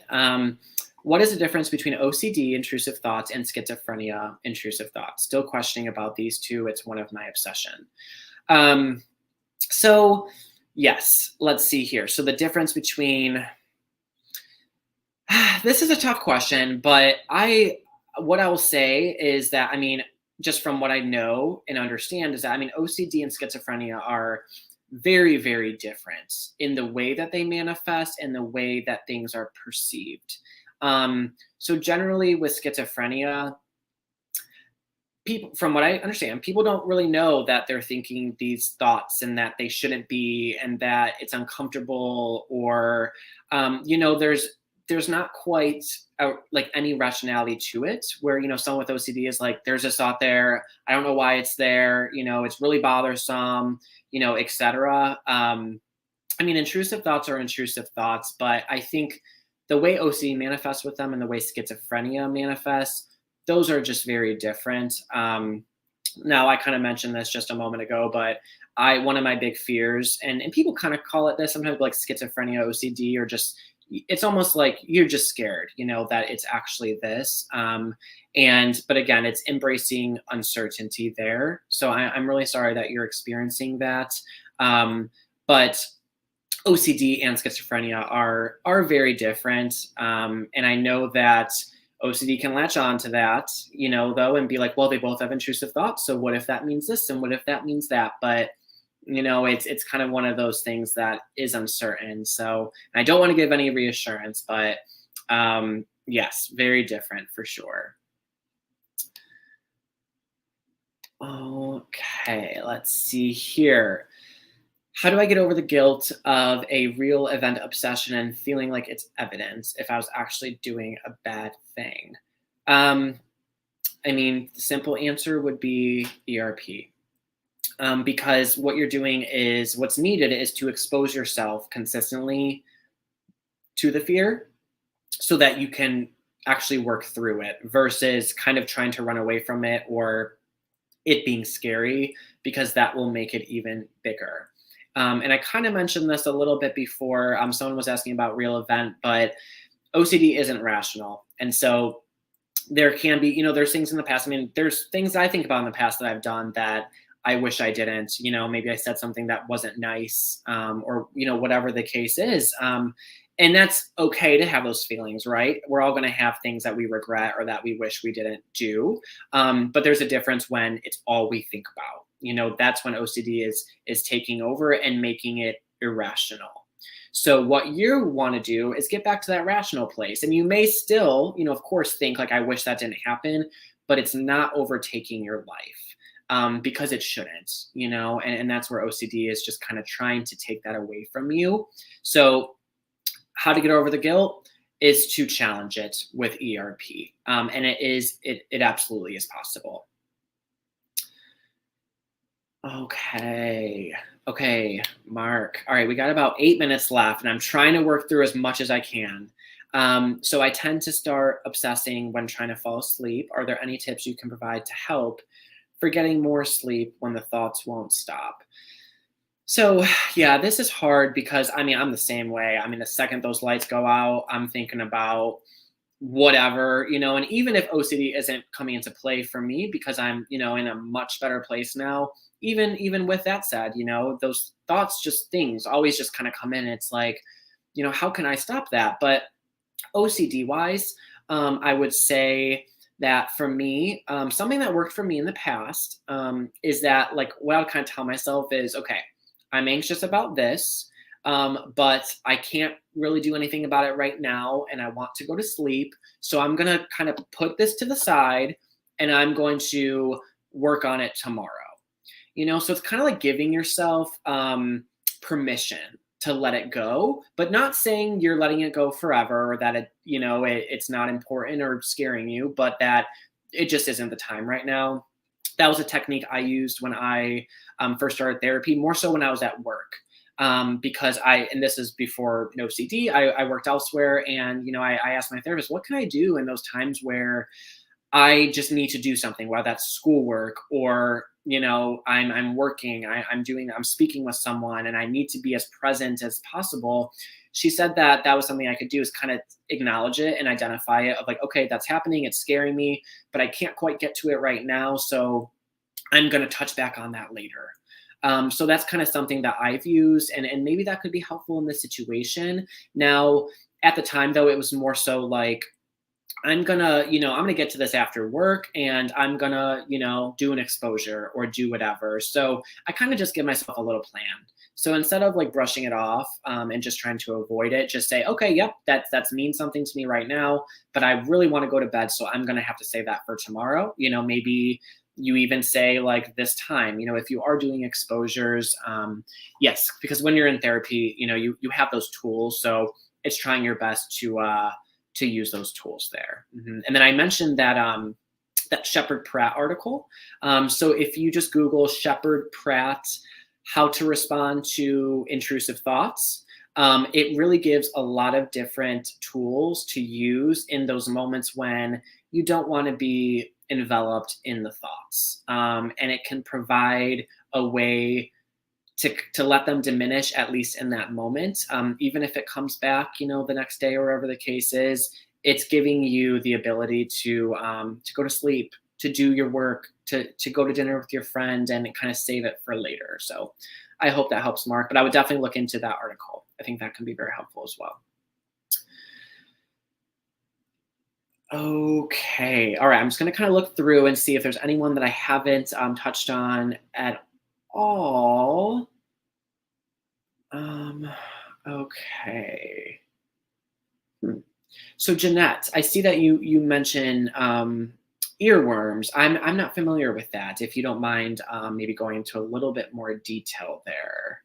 What is the difference between OCD, intrusive thoughts, and schizophrenia, intrusive thoughts? Still questioning about these two. It's one of my obsession. Um, so, yes, let's see here. So the difference between this is a tough question, but what I will say is that, I mean, just from what I know and understand is that, I mean, OCD and schizophrenia are very, very different in the way that they manifest and the way that things are perceived. So generally with schizophrenia, people, from what I understand, people don't really know that they're thinking these thoughts and that they shouldn't be, and that it's uncomfortable, or there's not quite like any rationality to it. Where someone with OCD is like, there's this thought there, I don't know why it's there, it's really bothersome, etc. I mean, intrusive thoughts are intrusive thoughts, but I think the way OCD manifests with them and the way schizophrenia manifests, those are just very different. Now, I kind of mentioned this just a moment ago, but one of my big fears, and people kind of call it this sometimes, like schizophrenia, OCD, or just, it's almost like you're just scared, that it's actually this. But again, it's embracing uncertainty there. So I'm really sorry that you're experiencing that. But OCD and schizophrenia are very different. And I know that OCD can latch on to that, though, and be like, well, they both have intrusive thoughts. So what if that means this? And what if that means that? But it's kind of one of those things that is uncertain. So I don't want to give any reassurance, but yes, very different for sure. Okay, let's see here. How do I get over the guilt of a real event obsession and feeling like it's evidence if I was actually doing a bad thing? I mean, the simple answer would be ERP. Because what's needed is to expose yourself consistently to the fear so that you can actually work through it versus kind of trying to run away from it or it being scary, because that will make it even bigger. And I kind of mentioned this a little bit before. Someone was asking about real event, but OCD isn't rational. And so there can be, there's things in the past. I mean, there's things I think about in the past that I've done that I wish I didn't. Maybe I said something that wasn't nice, or, whatever the case is. And that's okay to have those feelings, right? We're all going to have things that we regret or that we wish we didn't do. But there's a difference when it's all we think about. That's when OCD is taking over and making it irrational. So what you want to do is get back to that rational place. And you may still, of course, think like, I wish that didn't happen, but it's not overtaking your life, because it shouldn't, and that's where OCD is just kind of trying to take that away from you. So how to get over the guilt is to challenge it with ERP. And it absolutely is possible. Okay, Mark. All right, we got about 8 minutes left, and I'm trying to work through as much as I can. So I tend to start obsessing when trying to fall asleep. Are there any tips you can provide to help for getting more sleep when the thoughts won't stop? So yeah, this is hard because I'm the same way. The second those lights go out, I'm thinking about whatever, and even if OCD isn't coming into play for me because I'm, in a much better place now, even with that said, those thoughts, just things always just kind of come in. It's like, how can I stop that? But OCD wise, I would say that for me, something that worked for me in the past, is that, like, what I'll kind of tell myself is, okay, I'm anxious about this, but I can't really do anything about it right now, and I want to go to sleep. So I'm going to kind of put this to the side, and I'm going to work on it tomorrow. So it's kind of like giving yourself permission to let it go, but not saying you're letting it go forever, or that it's not important or scaring you, but that it just isn't the time right now. That was a technique I used when I first started therapy, more so when I was at work. Because and this is before OCD, I worked elsewhere, and, I asked my therapist, what can I do in those times where I just need to do something, whether that's schoolwork or, I'm working, I'm speaking with someone, and I need to be as present as possible. She said that that was something I could do, is kind of acknowledge it and identify it, of like, okay, that's happening, it's scaring me, but I can't quite get to it right now, so I'm going to touch back on that later. So that's kind of something that I've used, and maybe that could be helpful in this situation. Now, at the time though, it was more so like, I'm gonna get to this after work, and I'm gonna, do an exposure or do whatever. So I kind of just give myself a little plan. So instead of like brushing it off, and just trying to avoid it, just say, okay, yep, that's means something to me right now, but I really want to go to bed, so I'm gonna have to save that for tomorrow. Maybe you even say like this time, if you are doing exposures, yes, because when you're in therapy, you have those tools. So it's trying your best to use those tools there. And then I mentioned that Shepard Pratt article. So if you just Google Shepard Pratt, how to respond to intrusive thoughts, it really gives a lot of different tools to use in those moments when you don't want to be enveloped in the thoughts. And it can provide a way to let them diminish, at least in that moment. Even if it comes back, the next day or whatever the case is, it's giving you the ability to go to sleep, to do your work, to go to dinner with your friend, and kind of save it for later. So I hope that helps, Mark. But I would definitely look into that article. I think that can be very helpful as well. Okay. All right. I'm just going to kind of look through and see if there's anyone that I haven't touched on at all. Okay. So Jeanette, I see that you mentioned earworms. I'm not familiar with that. If you don't mind, maybe going into a little bit more detail there.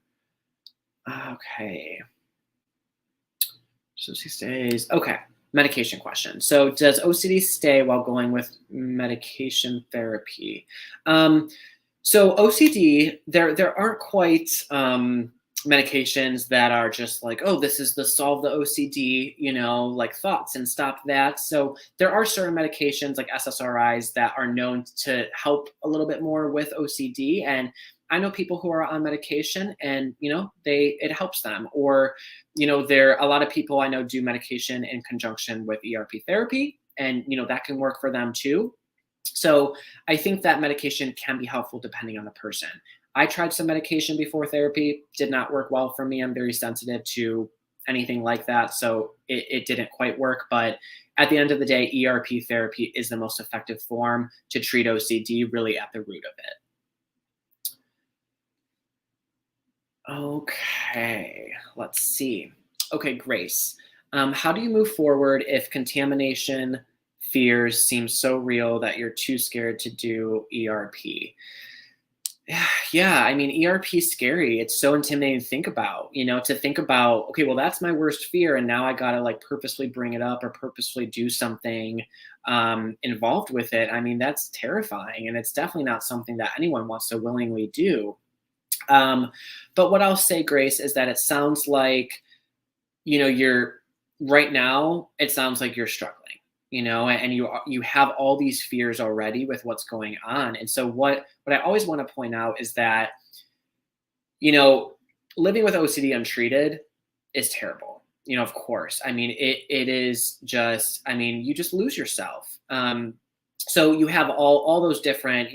Okay. So she stays. Okay. Medication question. So does OCD stay while going with medication therapy? So OCD, there aren't quite medications that are just like, oh, this is the solve the OCD, like thoughts and stop that. So there are certain medications like SSRIs that are known to help a little bit more with OCD. And I know people who are on medication, and it helps them. Or there a lot of people I know do medication in conjunction with ERP therapy, and that can work for them too. So I think that medication can be helpful depending on the person. I tried some medication before therapy, did not work well for me. I'm very sensitive to anything like that, so it didn't quite work. But at the end of the day, ERP therapy is the most effective form to treat OCD, really at the root of it. Okay, let's see. Okay, Grace. How do you move forward if contamination fears seem so real that you're too scared to do ERP? Yeah, I mean, ERP is scary. It's so intimidating to think about, okay, well, that's my worst fear. And now I got to like purposely bring it up or purposely do something involved with it. I mean, that's terrifying. And it's definitely not something that anyone wants to willingly do. But what I'll say, Grace, is that it sounds like, you're right now, it sounds like you're struggling, and you have all these fears already with what's going on. And so what I always want to point out is that, living with OCD untreated is terrible. Of course, I mean, it is just, I mean, you just lose yourself. So you have all those different,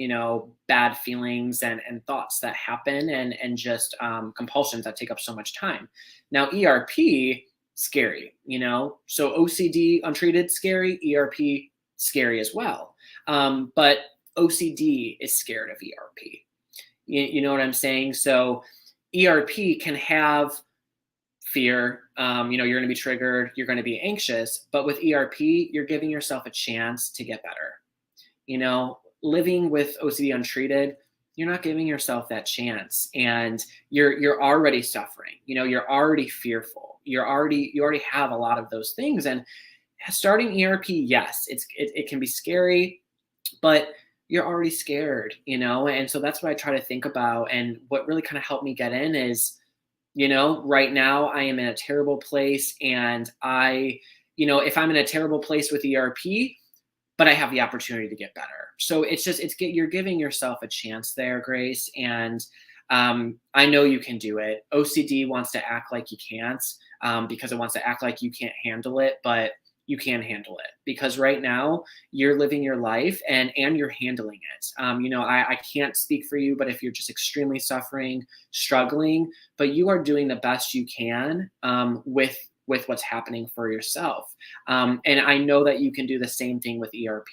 bad feelings and thoughts that happen, and just compulsions that take up so much time. Now, ERP, scary, so OCD untreated, scary, ERP, scary as well. But OCD is scared of ERP. You know what I'm saying? So ERP can have fear. You're going to be triggered, you're going to be anxious, but with ERP, you're giving yourself a chance to get better. Living with OCD untreated, you're not giving yourself that chance, and you're already suffering. You're already fearful. You already have a lot of those things. And starting ERP, yes, it can be scary, but you're already scared, and so that's what I try to think about. And what really kind of helped me get in is, right now I am in a terrible place, and if I'm in a terrible place with ERP, but I have the opportunity to get better. So you're giving yourself a chance there, Grace. And I know you can do it. OCD wants to act like you can't, because it wants to act like you can't handle it, but you can handle it, because right now you're living your life and you're handling it. I can't speak for you, but if you're just extremely suffering, struggling, but you are doing the best you can, with what's happening for yourself. And I know that you can do the same thing with ERP.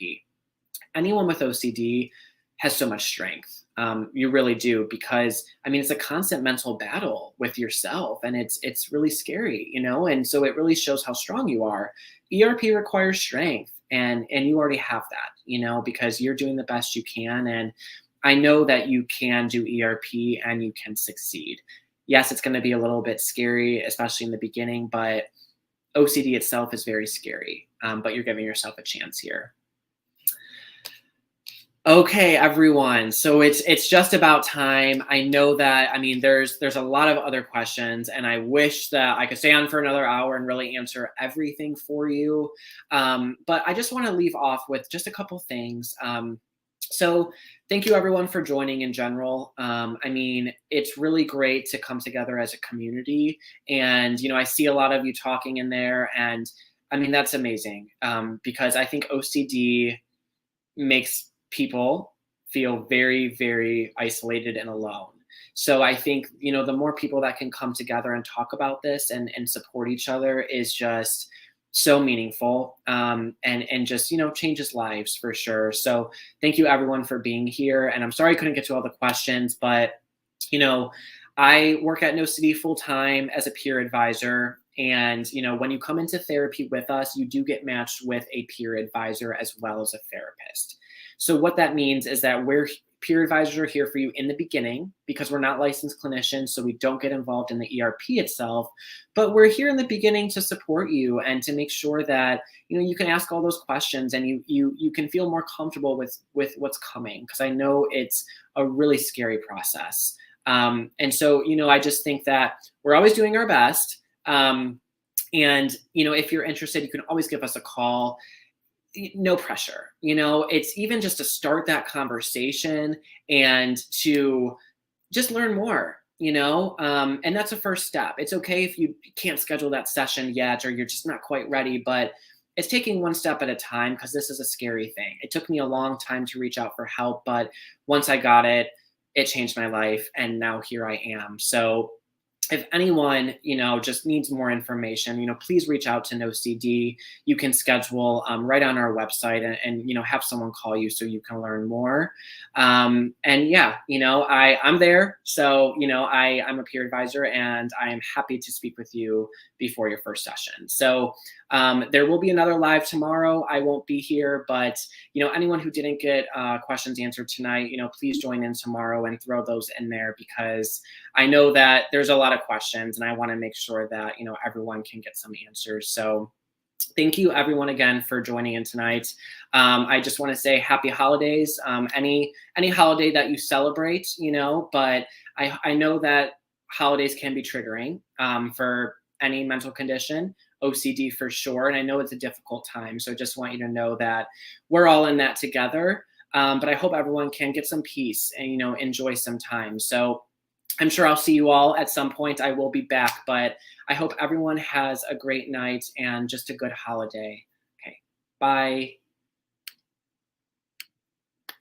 Anyone with OCD has so much strength. You really do, because I mean, it's a constant mental battle with yourself, and it's really scary, and so it really shows how strong you are. ERP requires strength, and you already have that, because you're doing the best you can. And I know that you can do ERP and you can succeed. Yes, it's going to be a little bit scary, especially in the beginning, but OCD itself is very scary. But you're giving yourself a chance here. Okay, everyone. So it's just about time. I know that, I mean, there's a lot of other questions, and I wish that I could stay on for another hour and really answer everything for you. But I just want to leave off with just a couple things. So thank you everyone for joining in general. I mean, it's really great to come together as a community, and I see a lot of you talking in there, and I mean, that's amazing, because I think OCD makes people feel very, very isolated and alone. So I think, the more people that can come together and talk about this and support each other is just so meaningful, and just, changes lives for sure. So thank you everyone for being here. And I'm sorry I couldn't get to all the questions, but, I work at NOCD full time as a peer advisor. And, when you come into therapy with us, you do get matched with a peer advisor as well as a therapist. So what that means is that peer advisors are here for you in the beginning, because we're not licensed clinicians, so we don't get involved in the ERP itself, but we're here in the beginning to support you and to make sure that, you can ask all those questions, and you can feel more comfortable with what's coming, because I know it's a really scary process. And so, I just think that we're always doing our best. And, if you're interested, you can always give us a call. No pressure, it's even just to start that conversation and to just learn more, and that's a first step. It's okay if you can't schedule that session yet, or you're just not quite ready, but it's taking one step at a time, because this is a scary thing. It took me a long time to reach out for help, but once I got it, it changed my life, and now here I am. So if anyone, just needs more information, please reach out to NOCD. You can schedule right on our website, and have someone call you so you can learn more. And yeah, I'm there. So, I'm a peer advisor, and I am happy to speak with you before your first session. So there will be another live tomorrow. I won't be here, but, anyone who didn't get questions answered tonight, please join in tomorrow and throw those in there, because I know that there's a lot of questions, and I want to make sure that, everyone can get some answers. So thank you everyone again for joining in tonight. I just want to say happy holidays. Any holiday that you celebrate, but I know that holidays can be triggering for any mental condition, OCD for sure. And I know it's a difficult time. So just want you to know that we're all in that together. But I hope everyone can get some peace and, enjoy some time. So I'm sure I'll see you all at some point. I will be back, but I hope everyone has a great night and just a good holiday. Okay, bye.